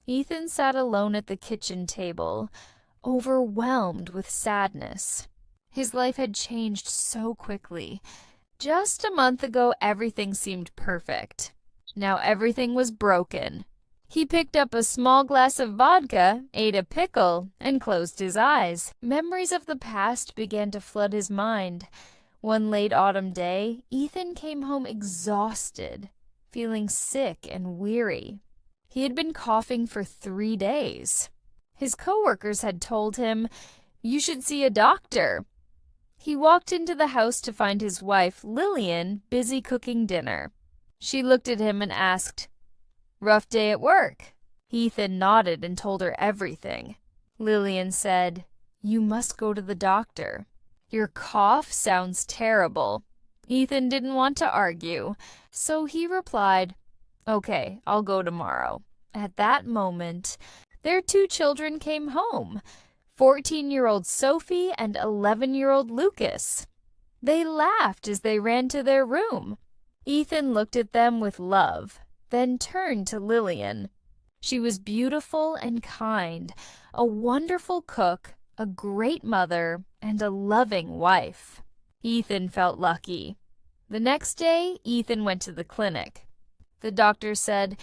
Ethan sat alone at the kitchen table, overwhelmed with sadness. His life had changed so quickly. Just a month ago, everything seemed perfect. Now everything was broken. He picked up a small glass of vodka, ate a pickle, and closed his eyes. Memories of the past began to flood his mind. One late autumn day, Ethan came home exhausted, feeling sick and weary. He had been coughing for 3 days. His coworkers had told him, "You should see a doctor." He walked into the house to find his wife, Lillian, busy cooking dinner. She looked at him and asked, "Rough day at work?" Ethan nodded and told her everything. Lillian said, "You must go to the doctor. Your cough sounds terrible." Ethan didn't want to argue, so he replied, "Okay, I'll go tomorrow." At that moment, their 2 children came home, 14-year-old Sophie and 11-year-old Lucas. They laughed as they ran to their room. Ethan looked at them with love, then turned to Lillian. She was beautiful and kind, a wonderful cook, a great mother, and a loving wife. Ethan felt lucky. The next day, Ethan went to the clinic. The doctor said,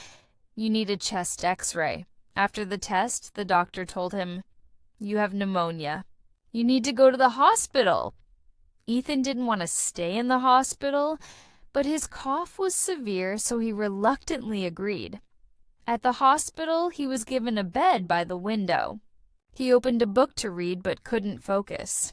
"You need a chest x-ray." After the test, the doctor told him, "You have pneumonia. You need to go to the hospital." Ethan didn't want to stay in the hospital, but his cough was severe, so he reluctantly agreed. At the hospital, he was given a bed by the window. He opened a book to read but couldn't focus.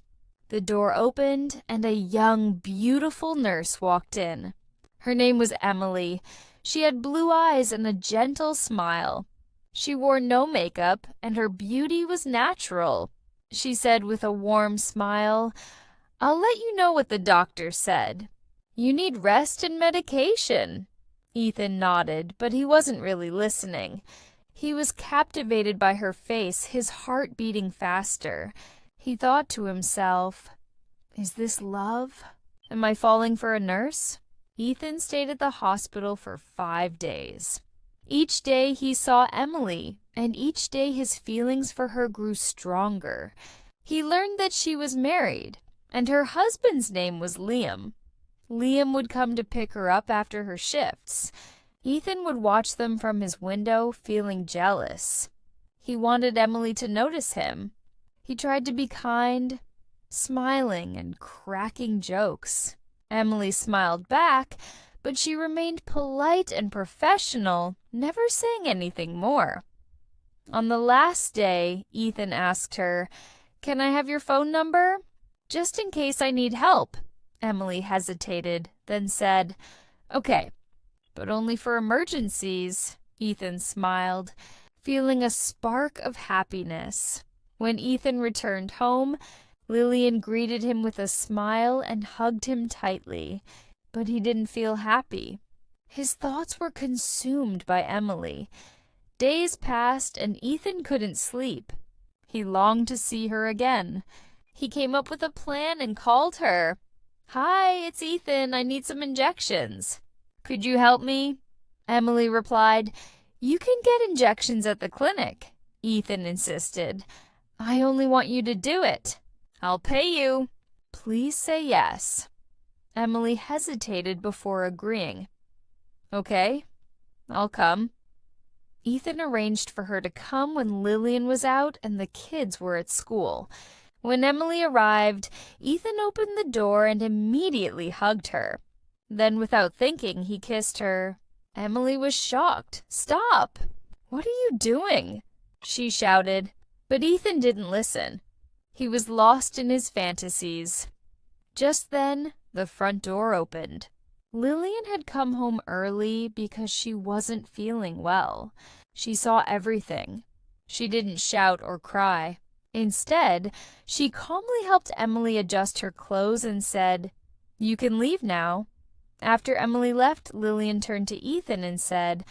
The door opened, and a young, beautiful nurse walked in. Her name was Emily. She had blue eyes and a gentle smile. She wore no makeup, and her beauty was natural. She said with a warm smile, "I'll let you know what the doctor said. You need rest and medication." Ethan nodded, but he wasn't really listening. He was captivated by her face, his heart beating faster. He thought to himself, "Is this love? Am I falling for a nurse?" Ethan stayed at the hospital for 5 days. Each day he saw Emily, and each day his feelings for her grew stronger. He learned that she was married, and her husband's name was Liam. Liam would come to pick her up after her shifts. Ethan would watch them from his window, feeling jealous. He wanted Emily to notice him. He tried to be kind, smiling and cracking jokes. Emily smiled back, but she remained polite and professional, never saying anything more. On the last day, Ethan asked her, "Can I have your phone number? Just in case I need help." Emily hesitated, then said, "Okay, but only for emergencies." Ethan smiled, feeling a spark of happiness. When Ethan returned home, Lillian greeted him with a smile and hugged him tightly, but he didn't feel happy. His thoughts were consumed by Emily. Days passed and Ethan couldn't sleep. He longed to see her again. He came up with a plan and called her. "Hi, it's Ethan. I need some injections. Could you help me?" Emily replied, "You can get injections at the clinic." Ethan insisted, "I only want you to do it. I'll pay you. Please say yes." Emily hesitated before agreeing. "Okay, I'll come." Ethan arranged for her to come when Lillian was out and the kids were at school. When Emily arrived, Ethan opened the door and immediately hugged her. Then, without thinking, he kissed her. Emily was shocked. "Stop! What are you doing?" she shouted. But Ethan didn't listen. He was lost in his fantasies. Just then, the front door opened. Lillian had come home early because she wasn't feeling well. She saw everything. She didn't shout or cry. Instead, she calmly helped Emily adjust her clothes and said, "You can leave now." After Emily left, Lillian turned to Ethan and said,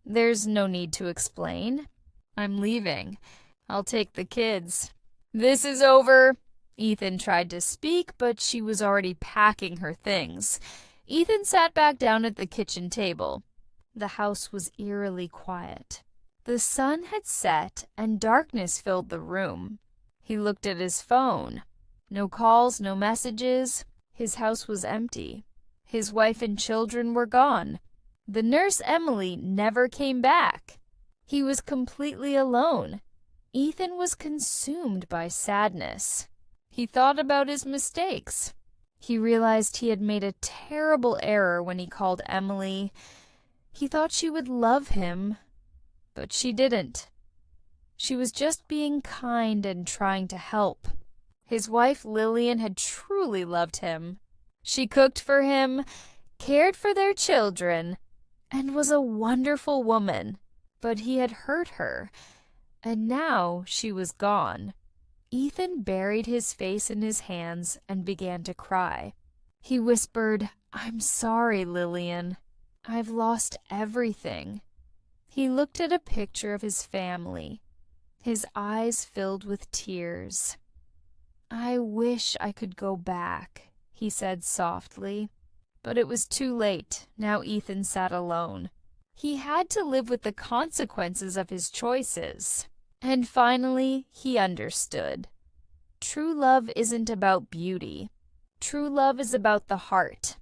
"There's no need to explain. I'm leaving. I'll take the kids." "This is over." Ethan tried to speak, but she was already packing her things. Ethan sat back down at the kitchen table. The house was eerily quiet. The sun had set and darkness filled the room. He looked at his phone. No calls, no messages. His house was empty. His wife and children were gone. The nurse Emily never came back. He was completely alone. Ethan was consumed by sadness. He thought about his mistakes. He realized he had made a terrible error when he called Emily. He thought she would love him, but she didn't. She was just being kind and trying to help. His wife Lillian had truly loved him. She cooked for him, cared for their children, and was a wonderful woman. But he had hurt her, and now she was gone. Ethan buried his face in his hands and began to cry. He whispered, "I'm sorry, Lillian. I've lost everything." He looked at a picture of his family. His eyes filled with tears. "I wish I could go back," he said softly. But it was too late. Now Ethan sat alone. He had to live with the consequences of his choices. And finally, he understood. True love isn't about beauty. True love is about the heart.